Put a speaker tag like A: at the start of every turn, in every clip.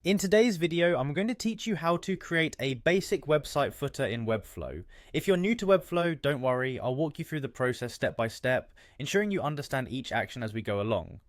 A: In today's video, I'm going to teach you how to create a basic website footer in Webflow. If you're new to Webflow, don't worry, I'll walk you through the process step by step, ensuring you understand each action as we go along.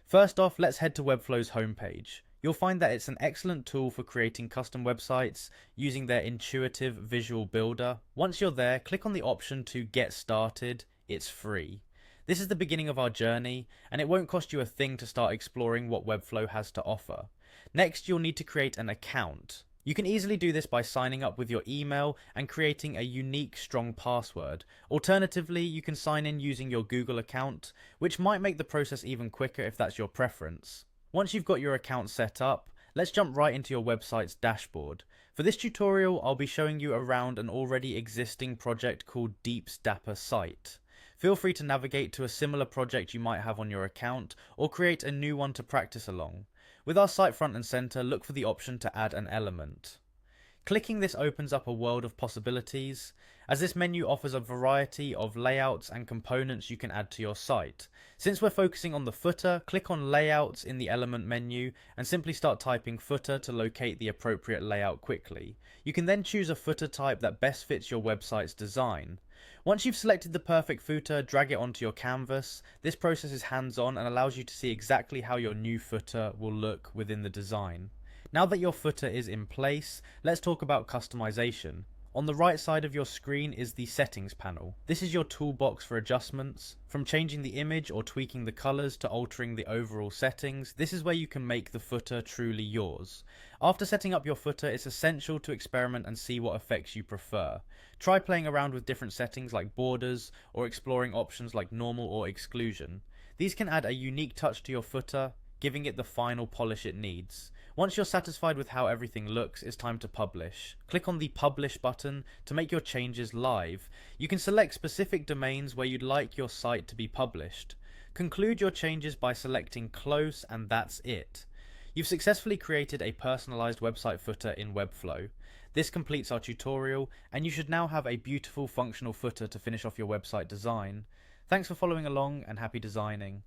A: First off, let's head to Webflow's homepage. You'll find that it's an excellent tool for creating custom websites using their intuitive visual builder. Once you're there, click on the option to get started. It's free. This is the beginning of our journey, and it won't cost you a thing to start exploring what Webflow has to offer. Next, you'll need to create an account. You can easily do this by signing up with your email and creating a unique, strong password. Alternatively, you can sign in using your Google account, which might make the process even quicker if that's your preference. Once you've got your account set up, let's jump right into your website's dashboard. For this tutorial, I'll be showing you around an already existing project called Deep's Dapper Site. Feel free to navigate to a similar project you might have on your account, or create a new one to practice along. With our site front and center, look for the option to add an element. Clicking this opens up a world of possibilities, as this menu offers a variety of layouts and components you can add to your site. Since we're focusing on the footer, click on Layouts in the element menu and simply start typing footer to locate the appropriate layout quickly. You can then choose a footer type that best fits your website's design. Once you've selected the perfect footer, drag it onto your canvas. This process is hands-on and allows you to see exactly how your new footer will look within the design. Now that your footer is in place, let's talk about customization. On the right side of your screen is the settings panel. This is your toolbox for adjustments. From changing the image or tweaking the colors to altering the overall settings, this is where you can make the footer truly yours. After setting up your footer, it's essential to experiment and see what effects you prefer. Try playing around with different settings like borders, or exploring options like normal or exclusion. These can add a unique touch to your footer, giving it the final polish it needs. Once you're satisfied with how everything looks, it's time to publish. Click on the Publish button to make your changes live. You can select specific domains where you'd like your site to be published. Conclude your changes by selecting Close, and that's it. You've successfully created a personalized website footer in Webflow. This completes our tutorial, and you should now have a beautiful functional footer to finish off your website design. Thanks for following along, and happy designing.